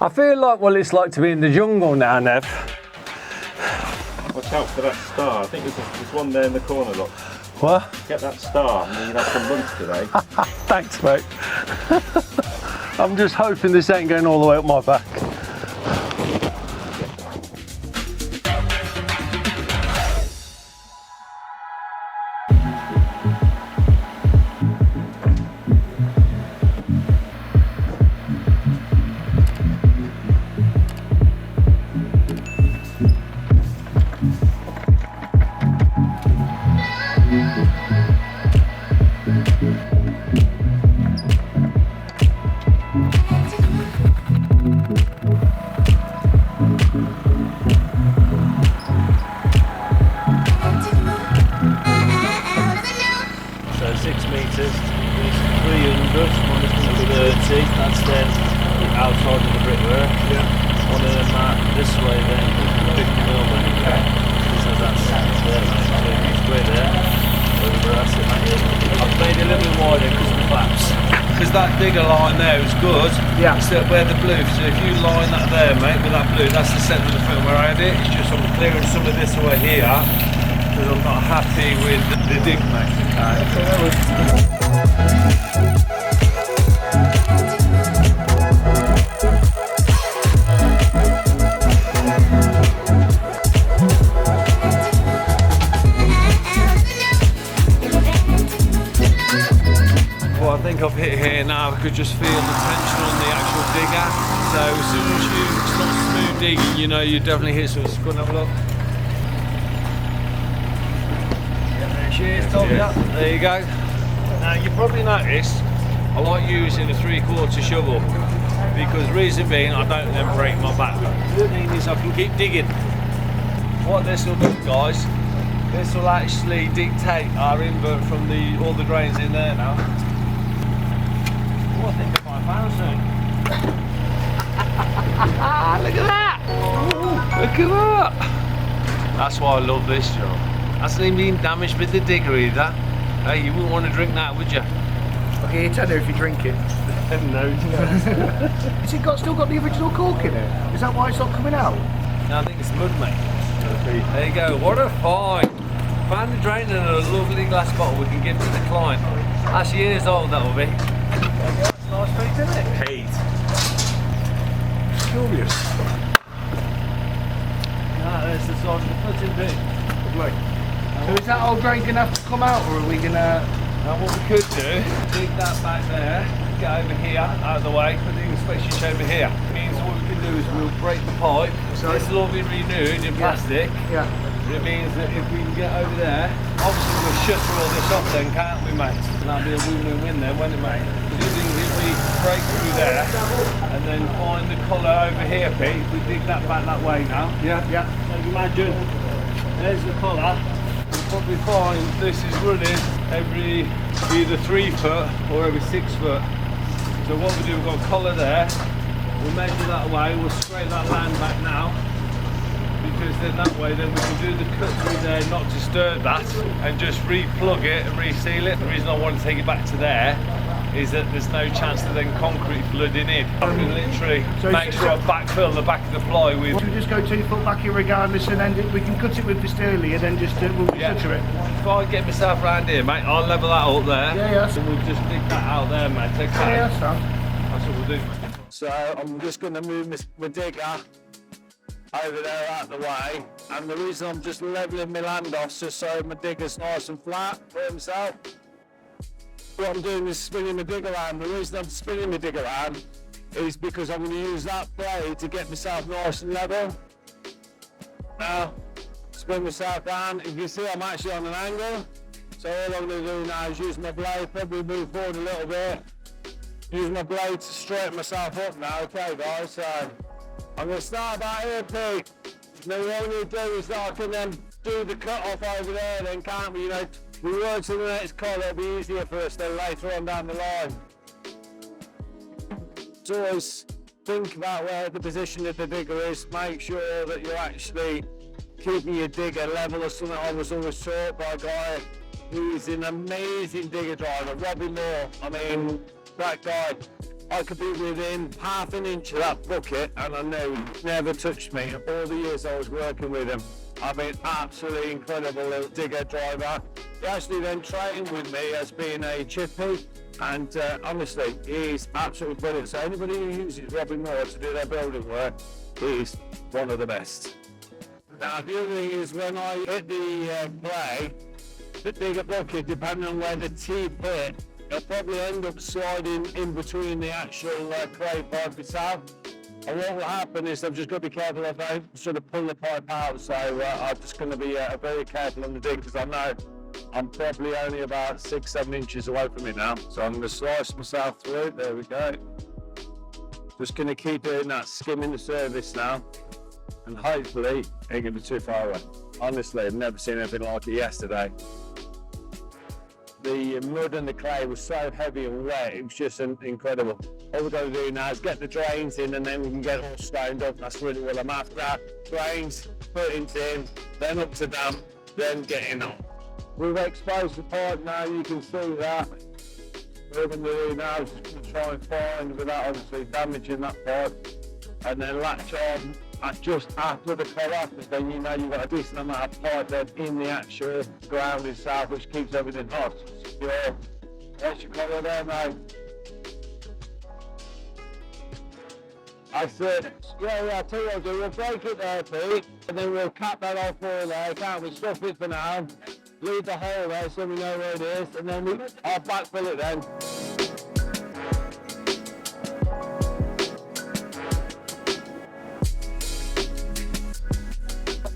I feel like what it's like to be in the jungle now, Nev. Watch out for that star. I think there's one there in the corner, look. What? Get that star and you'll have some lunch today. Thanks, mate. I'm just hoping this ain't going all the way up my back. That's then outside of the brickwork. Yeah. On this way then, 50 mil then. Okay. So that's there, mate. So it's way there. That's it, mate. I've made it a little bit wider because of the flaps. Because that digger line there is good. Yeah. It's where the blue. So if you line that there, mate, with that blue, that's the centre of the foot where I had it. It's just I'm clearing some of this away here because I'm not happy with the dig, mate. I think I've hit here now. I could just feel the tension on the actual digger. So as soon as it's not smooth digging, you know you definitely hit some. Let's go and have a look. Yeah, there she is, top up. There you go. Now you probably noticed I like using a 3/4 shovel because reason being I don't then break my back. The thing is I can keep digging. What this will do, guys, this will actually dictate our invert from all the drains in there now. I think I found something. Look at that! Look at that! That's why I love this job. Hasn't even been damaged with the digger either. Hey, you wouldn't want to drink that, would you? Okay, you tell her if you drink it. No. Has it still got the original cork in it? Is that why it's not coming out? No, I think it's mud, mate. There you go. What a find! Found the drain in a lovely glass bottle we can give to the client. That's years old, that will be. Nice piece, isn't it? Pete. Curious. There's the side of the footing bit. Look. So is that old drain going to have to come out, or are we going to... Now what we could do, dig that back there, get over here, out of the way, put the inspection chamber here. It means what we can do is we'll break the pipe. So this will all be renewed in plastic. Yeah. It means that if we can get over there, obviously we'll shutter all this off then, can't we, mate? And that'll be a win-win then, won't it, mate? The good thing is if we break through there and then find the collar over here, Pete, if we dig that back that way now. Yeah. Yeah. So imagine, there's the collar. We'll probably find this is running every either 3 foot or every 6 foot. So what we do, we've got a collar there. We'll measure that away, we'll scrape that land back now. Because then that way then we can do the cut through there, not disturb that, and just re-plug it and reseal it. The reason I want to take it back to there is that there's no chance of then concrete flooding in. I can literally make sure I backfill the back of the ply with... Should we just go 2 foot back here regardless, and then we can cut it with this earlier, then just we'll shutter it? If I get myself around here, mate, I'll level that up there. Yeah. And we'll just dig that out there, mate. Take that. Yeah, that's fine. That's what we'll do. So I'm just going to move my digger over there out the way, and the reason I'm just levelling my land off is just so my digger's nice and flat for himself. What I'm doing is spinning my digger around. The reason I'm spinning my digger around is because I'm going to use that blade to get myself nice and level. Now, spin myself down. You can see I'm actually on an angle, so all I'm going to do now is use my blade, probably move forward a little bit, use my blade to straighten myself up now. Okay guys, so I'm going to start about here, Pete. Now what we need to do is I can then do the cut off over there then, can't we? You know, we work to the next collar, it'll be easier for us then later on down the line. So always think about where the position of the digger is, make sure that you're actually keeping your digger level or something. I was always taught by a guy who's an amazing digger driver, Robbie Moore. I mean, that guy, I could be within half an inch of that bucket, and I know he never touched me. All the years I was working with him, I've been absolutely incredible little digger driver. He actually then trained with me as being a chippy, and honestly, he's absolutely brilliant. So anybody who uses Robin Moore to do their building work, he's one of the best. Now the other thing is, when I hit the play, the digger bucket, depending on where the teeth hit, it'll probably end up sliding in between the actual clay pipe itself. And what will happen is I'm just going to be careful if I sort of pull the pipe out. So I'm just going to be very careful on the dig, because I know I'm probably only about 6-7 inches away from it now. So I'm going to slice myself through. There we go. Just going to keep doing that, skimming the surface now. And hopefully it ain't going to be too far away. Honestly, I've never seen anything like it yesterday. The mud and the clay was so heavy and wet, it was just incredible. All we've got to do now is get the drains in, and then we can get all stoned up. That's really what I'm after. Drains, footings in, then up to damp, then getting on. We've exposed the pipe now, you can see that. What we're going to do now is just try and find, without obviously damaging that pipe, and then latch on just after the colour, because then you know you've got a decent amount of pipe then in the actual ground itself, which keeps everything hot. Yeah, there's your colour there, mate. I said, yeah, I'll tell you what we'll do, we'll break it there, Pete, and then we'll cap that off all there, can't we? Stuff it for now, leave the hole there so we know where it is, and then I'll backfill it then.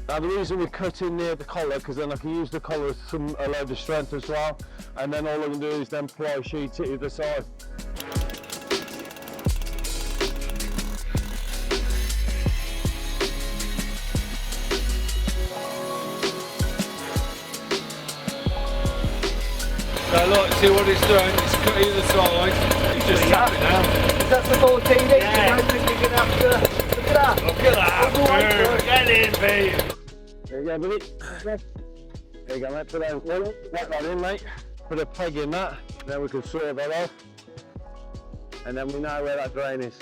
Now the reason we're cutting near the collar, because then I can use the collar as a load of strength as well, and then all I can do is then ply sheet it either side. So look, see what it's doing, it's cut either side, it's just tapping now. That's the 14 inch, Yeah. I think you're going to have to, look at that. Look at that, get in, Pete. There you go, buddy. There you go, mate. Put that in, mate. Put a peg in that, then we can sort that off. And then we know where that drain is.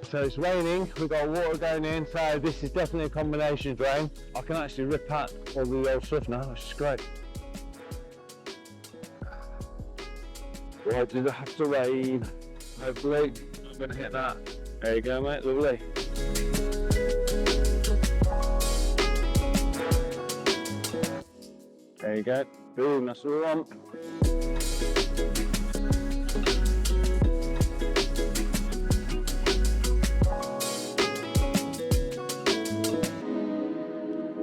So it's raining, we've got water going in, so this is definitely a combination drain. I can actually rip out all the old stuff now, which is great. Why did it have to rain? Hopefully, I'm going to hit that. There you go, mate, lovely. There you go, boom, that's what we want.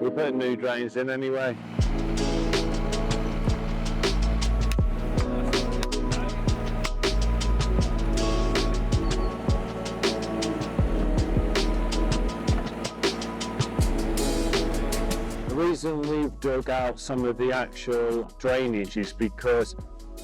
We're putting new drains in anyway. The reason we've dug out some of the actual drainage is because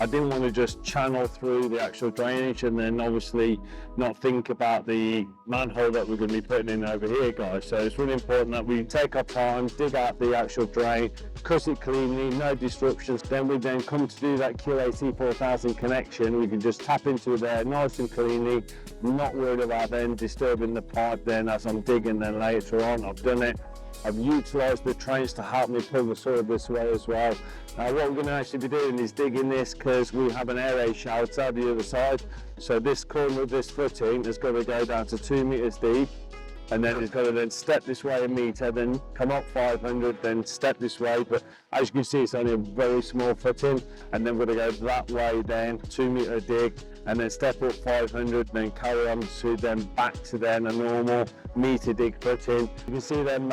I didn't want to just channel through the actual drainage and then obviously not think about the manhole that we're going to be putting in over here, guys. So it's really important that we take our time, dig out the actual drain, cut it cleanly, no disruptions. Then we then come to do that QAC 4000 connection. We can just tap into it there nice and cleanly, not worried about then disturbing the pipe then as I'm digging then later on. I've done it. I've utilised the trains to help me pull the soil this way as well. Now what we're going to actually be doing is digging this because we have an air raid shout out the other side. So this corner of this footing is going to go down to 2 metres deep, and then it's going to then step this way a metre, then come up 500, then step this way. But as you can see, it's only a very small footing, and then we're going to go that way then, 2 metre dig, and then step up 500, then carry on to then back to then a normal metre dig footing. You can see them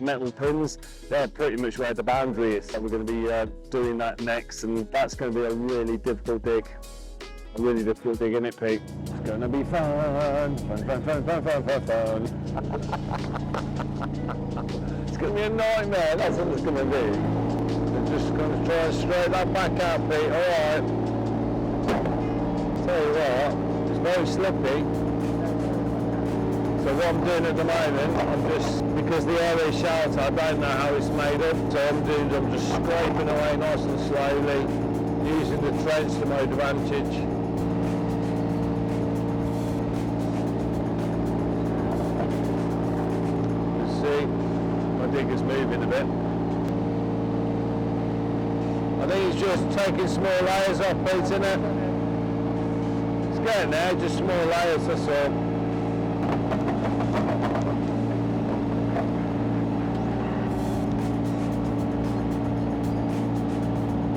metal pins, they're pretty much where the boundary is. So we're going to be doing that next, and that's going to be a really difficult dig. A really difficult dig, isn't it, Pete? It's going to be fun, fun, fun, fun, fun, fun, fun, fun. It's going to be a nightmare, that's what it's going to be. We're just going to try and straighten that back out, Pete, alright. Tell you what, it's very slippy. So what I'm doing at the moment, I'm just, because the air is shelter, I don't know how it's made up, so I'm just scraping away nice and slowly, using the trench to my advantage. digger's moving a bit. I think he's just taking small layers off, Pete, isn't it? It's getting there, just small layers, that's all.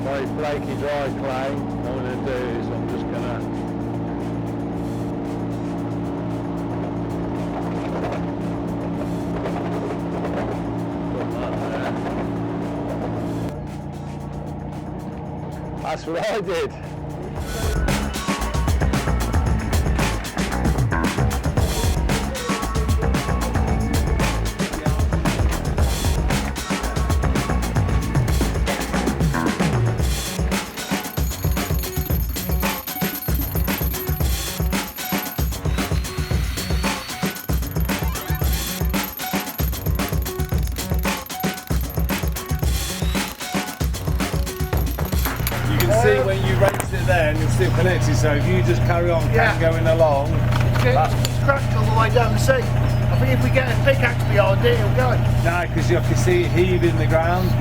Very flaky dry clay. What I'm going to do is I'm just going to put that there. That's what I did. See when you raise it there and it's still connected, so if you just carry on going along. It's cracked all the way down the sea. I think if we get a pickaxe behind it, it'll go. No, because you can see it heaving the ground.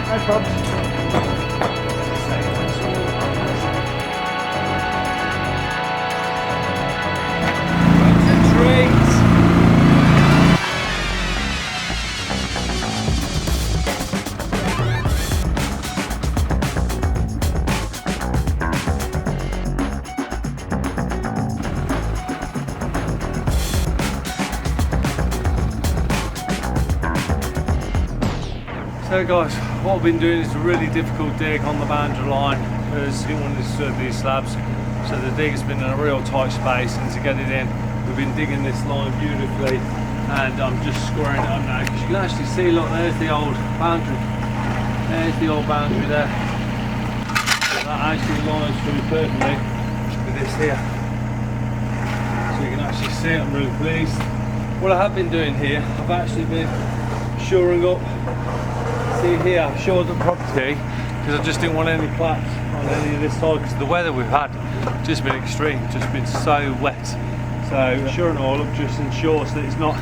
No problem. So guys, what I've been doing is a really difficult dig on the boundary line because we didn't want to disturb these slabs. So the dig has been in a real tight space, and to get it in, we've been digging this line beautifully, and I'm just squaring it up now because you can actually see, look, there's the old boundary. There's the old boundary there. So that actually lines through perfectly with this here. So you can actually see it, I'm really pleased. What I have been doing here, I've actually been shoring up. See here, I've shored up property because I just didn't want any collapse on any of this side because the weather we've had just been extreme, just been so wet. So shoring it all up just ensures that it's not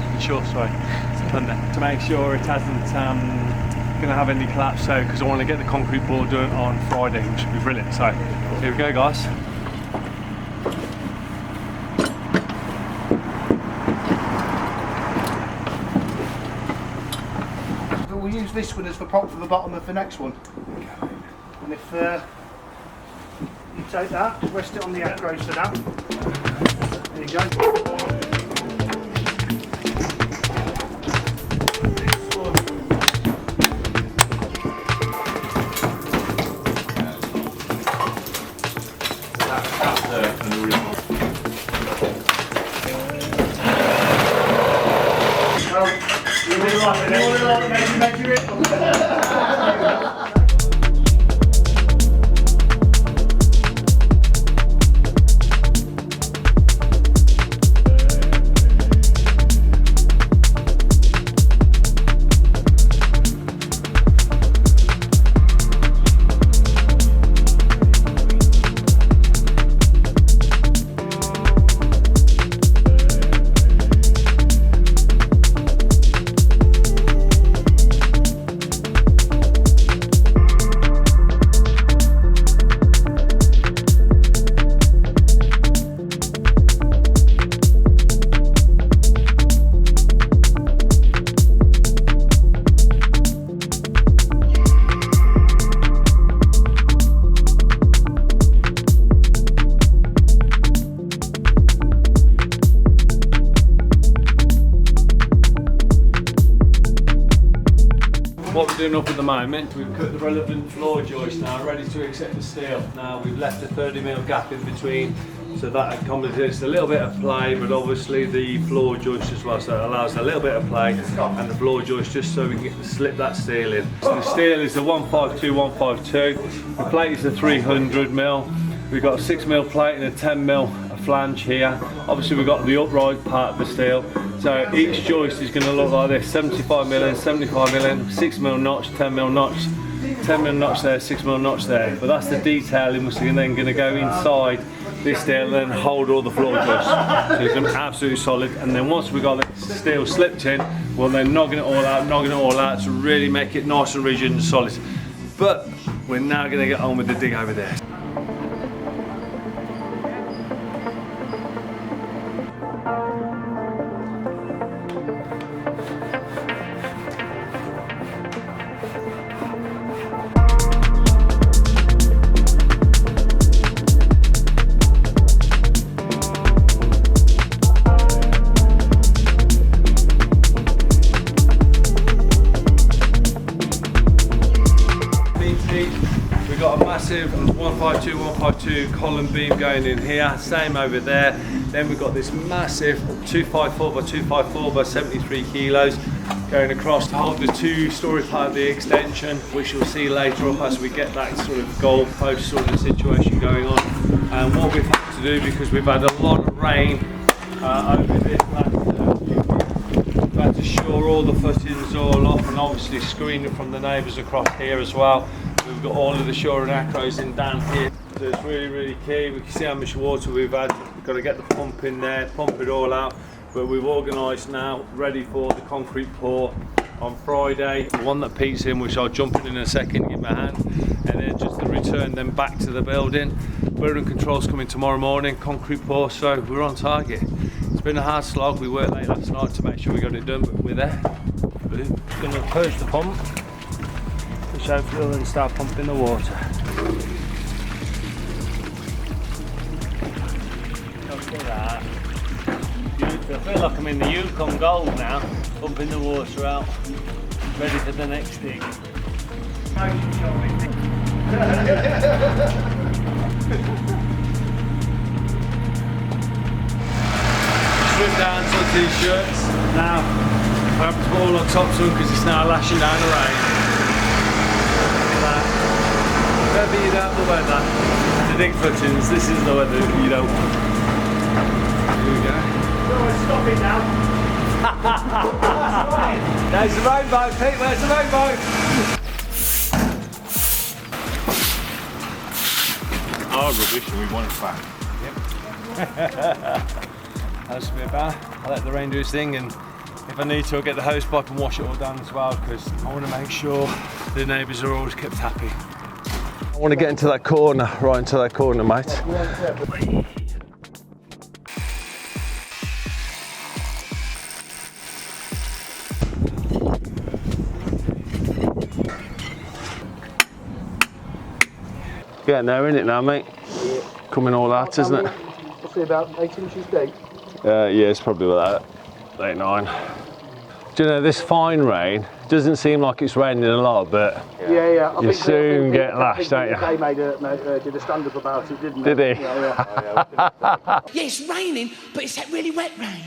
to make sure it hasn't going to have any collapse. So because I want to get the concrete board done on Friday, which would be brilliant. So here we go, guys. We'll use this one as the prop for the bottom of the next one. And if you take that, just rest it on the Acrows for now. There you go. Measure it. What we're doing up at the moment, we've cut the relevant floor joist now, ready to accept the steel. Now we've left a 30mm gap in between, so that accommodates a little bit of play, but obviously the floor joist as well, so it allows a little bit of play and the floor joist just so we can slip that steel in. So the steel is the 152, the plate is the 300mm. We've got a 6mm plate and a 10mm flange here. Obviously we've got the upright part of the steel. So each joist is going to look like this: 75mm, 75mm, 6mm notch, 10mm notch, 10mm notch there, 6mm notch there. But that's the detailing which is then going to go inside this steel and then hold all the floor joists. So it's going to be absolutely solid. And then once we've got the steel slipped in, we'll then knocking it all out to really make it nice and rigid and solid. But we're now going to get on with the dig over there. We've got a massive 152 column beam going in here, same over there. Then we've got this massive 254 by 254 by 73 kilos going across to hold the two-storey part of the extension, which you'll see later up as we get that sort of goal post sort of situation going on. And what we've had to do, because we've had a lot of rain over this last we've had to shore all the footings all off and obviously screen it from the neighbours across here as well. We've got all of the shoring Acrows in down here, so it's really key. We can see how much water we've had. We've got to get the pump in there, pump it all out, but we've organised now, ready for the concrete pour on Friday. The one that Pete's in, which I'll jump in a second, give my hand, and then just the return then back to the building. Building controls coming tomorrow morning, concrete pour, so we're on target. It's been a hard slog. We worked late last night to make sure we got it done, but we're there. We're going to purge the pump, which hopefully will then start pumping the water. Look at that. Beautiful. I feel like I'm in the Yukon Gold now, pumping the water out, ready for the next dig. Strip down to the t-shirts. Now, I have to put all our tops on because it's now lashing down the rain. Whenever you don't have the weather to dig footings, this is the weather you don't want. Here we go. Stop it now. There's the rainbow, Pete, there's the rainbow. Our rubbish and we want it back. That's me about. I let the rain do its thing, and if I need to, I'll get the hose pipe and wash it all down as well, because I want to make sure the neighbours are always kept happy. I want to get into that corner, right into that corner, mate. Getting there, isn't it now, mate? Yeah. Coming all out, isn't it? Roughly about 8 inches deep. Yeah, it's probably about 8, 9. Do you know, this fine rain doesn't seem like it's raining a lot, but yeah. you soon get lashed, don't you? They did a stand-up about it, didn't they? Did they? he? Yeah, it's raining, but it's that really wet rain.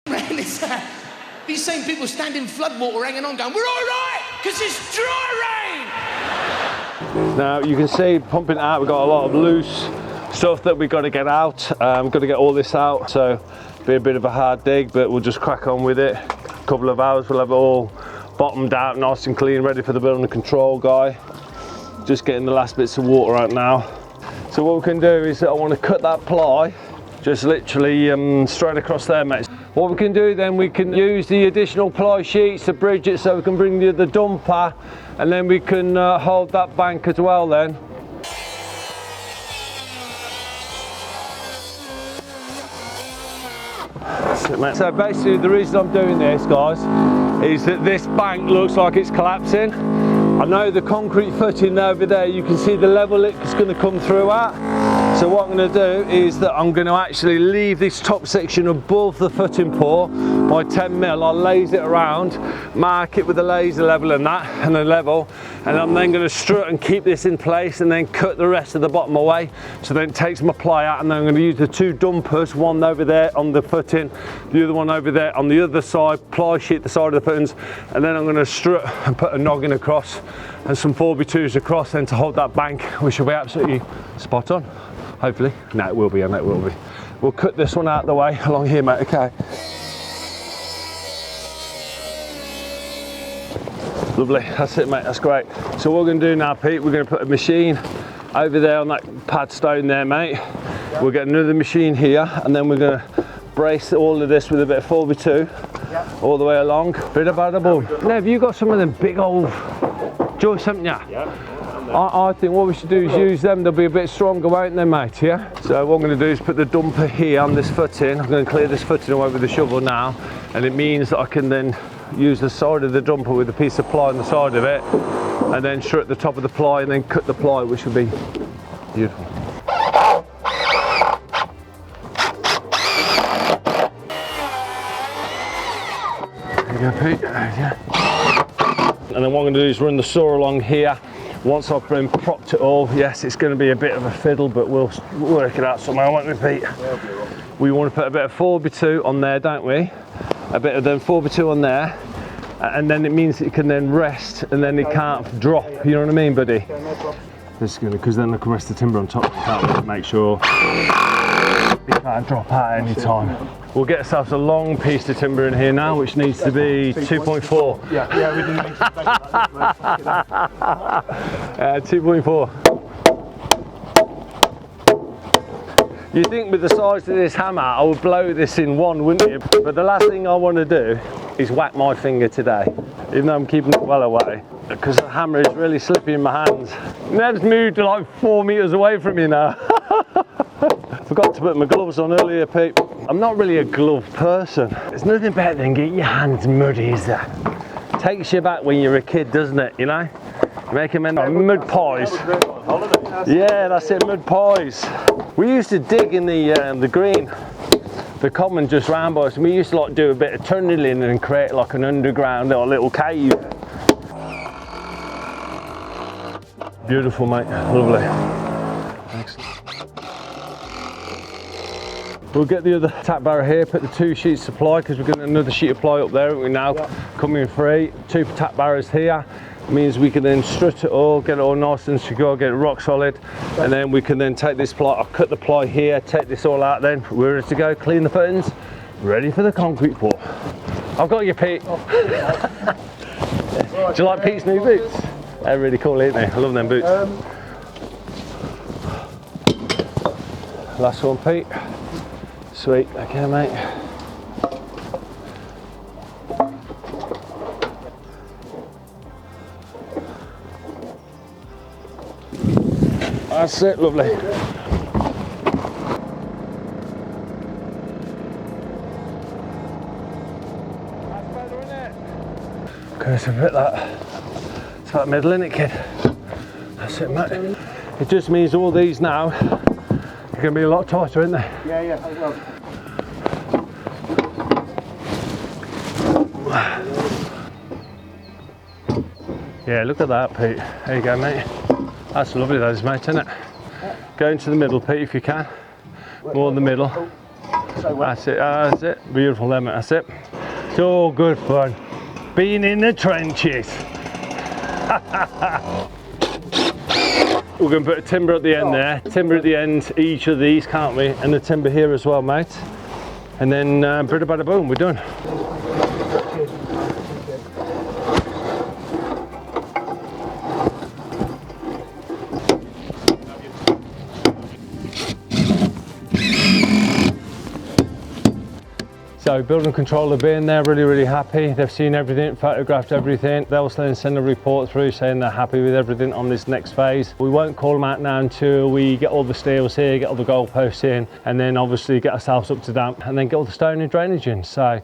What kind of rain is that? These same people stand in floodwater hanging on going, we're all right, because it's dry rain. Now you can see pumping out, we've got a lot of loose stuff that we've got to get out. Got to get all this out, so be a bit of a hard dig, but we'll just crack on with it. A couple of hours, we'll have it all bottomed out, nice and clean, ready for the building control guy. Just getting the last bits of water out now. So what we can do is that I want to cut that ply, just literally straight across there, mate. What we can do then, we can use the additional ply sheets to bridge it so we can bring the dumper, and then we can hold that bank as well then. So basically the reason I'm doing this, guys, is that this bank looks like it's collapsing. I know the concrete footing over there, you can see the level it's going to come through at. So what I'm going to do is that I'm going to actually leave this top section above the footing pour by 10 mil. I'll laze it around, mark it with a laser level and that, and a level, and I'm then going to strut and keep this in place and then cut the rest of the bottom away. So then it takes my ply out, and then I'm going to use the two dumpers, one over there on the footing, the other one over there on the other side, ply sheet the side of the footings, and then I'm going to strut and put a noggin across and some 4x2s across then to hold that bank, which will be absolutely spot on. Hopefully. No, it will be, and it will be. We'll cut this one out of the way along here, mate, okay. Lovely, that's it, mate, that's great. So what we're going to do now, Pete, we're going to put a machine over there on that pad stone there, mate. Yep. We'll get another machine here, and then we're going to brace all of this with a bit of 4x2 yep. All the way along. Bit of bada-boom. Now, have you got some of them big old joists, haven't you? Yeah. I think what we should do is use them, they'll be a bit stronger, won't they, mate, yeah? So what I'm going to do is put the dumper here on this footing. I'm going to clear this footing away with the shovel now, and it means that I can then use the side of the dumper with a piece of ply on the side of it, and then strut the top of the ply and then cut the ply, which will be beautiful. There you go, Pete. And then what I'm going to do is run the saw along here. Once I've been propped it all, yes, it's going to be a bit of a fiddle, but we'll work it out somehow, won't we, Pete? We want to put a bit of 4x2 on there, don't we? A bit of then 4x2 on there, and then it means it can then rest, and then it can't drop. You know what I mean, buddy? This is good, because then I can rest the timber on top. Can't make sure it can't drop out at any time. We'll get ourselves a long piece of timber in here now, which needs to be 2.4. Yeah, we didn't need to take that. 2.4. You think with the size of this hammer, I would blow this in one, wouldn't you? But the last thing I want to do is whack my finger today, even though I'm keeping it well away, because the hammer is really slippy in my hands. Ned's moved to like 4 meters away from me now. Forgot to put my gloves on earlier, Pete. I'm not really a glove person. There's nothing better than getting your hands muddy, is there? Takes you back when you're a kid, doesn't it, you know? Make them into mud pies. Yeah, that's it, mud pies. We used to dig in the green, the common just round by us, and we used to like do a bit of tunneling and create like an underground little cave. Beautiful, mate, lovely. Excellent. We'll get the other tack barrow here, put the 2 sheets of ply, because we're getting another sheet of ply up there, haven't we now? Yep. Coming free, 2 tack barrows here. Means we can then strut it all, get it all nice and secure, get it rock solid, and then we can then take this ply, I'll cut the ply here, take this all out then, we're ready to go, clean the footings, ready for the concrete pour. I've got you, Pete. Do you like Pete's new boots? They're really cool, aren't they? I love them boots. Last one, Pete. Sweet, okay, mate. That's it, lovely. That's better, isn't it? Okay, so a bit that. It's that middle, isn't it, kid? That's it, mate. It just means all these now are going to be a lot tighter, isn't they? Yeah, yeah, I will. Yeah, look at that, Pete. There you go, mate. That's lovely, that is, mate, isn't it? Go into the middle, Pete, if you can. More in the middle. That's it, that's it. Beautiful there, mate, that's it. It's all good fun. Being in the trenches. We're going to put a timber at the end there, timber at the end, each of these, can't we? And the timber here as well, mate. And then bada bada boom, we're done. So building control have been there, really happy. They've seen everything, photographed everything. They'll then send a report through saying they're happy with everything on this next phase. We won't call them out now until we get all the steels here, get all the goalposts in, and then obviously get ourselves up to damp, and then get all the stone and drainage in. So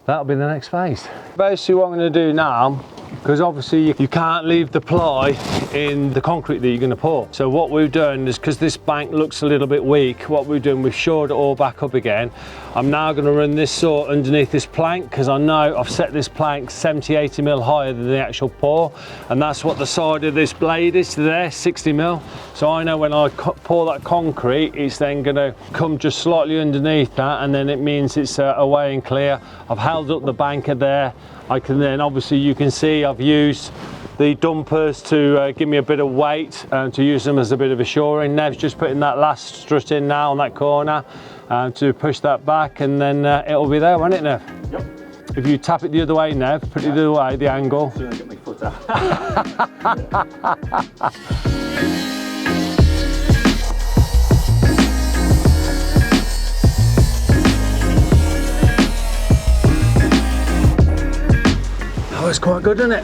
that'll be the next phase. Basically what I'm going to do now, because obviously you can't leave the ply in the concrete that you're going to pour. So what we've done is, because this bank looks a little bit weak, what we've done, we've shored it all back up again. I'm now going to run this saw underneath this plank, because I know I've set this plank 70-80 mil higher than the actual pour, and that's what the side of this blade is to there, 60 mil. So I know when I pour that concrete, it's then going to come just slightly underneath that, and then it means it's away and clear. I've held up the banker there. I can then, obviously you can see I've used the dumpers to give me a bit of weight, to use them as a bit of a shoring. Nev's just putting that last strut in now on that corner to push that back, and then it'll be there, won't it, Nev? Yep. If you tap it the other way, Nev, put it the other way, the angle. As soon as I get my foot out. Oh, it's quite good, isn't it?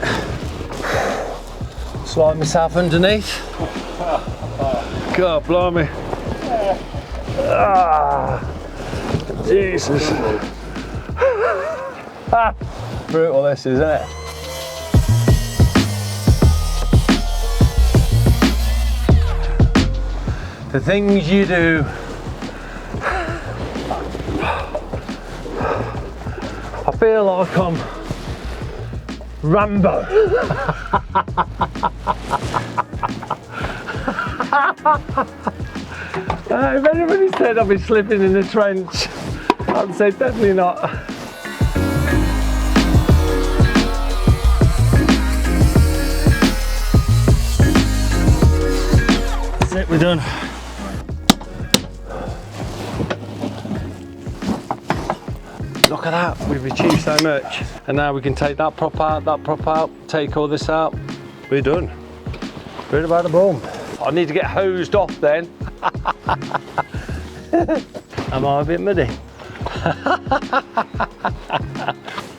Slide myself underneath. God blimey. Ah, Jesus. Brutal this is, isn't it? The things you do. I feel like I'm Rambo. If anybody said I'd be slipping in the trench, I'd say definitely not. That's it, we're done. Look at that, we've achieved so much. And now we can take that prop out, take all this out. We're done. Bit about the boom. I need to get hosed off then. Am I a bit muddy?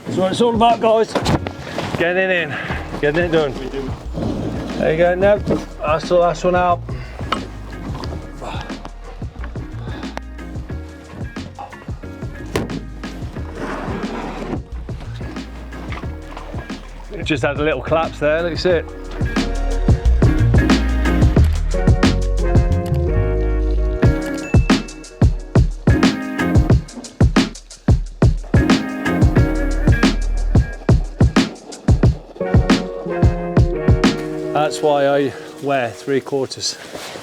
That's what it's all about, guys. Getting it in, getting it done. There you go, Nev. That's the last one out. Just had a little collapse there, let's see it. That's why I wear 3/4.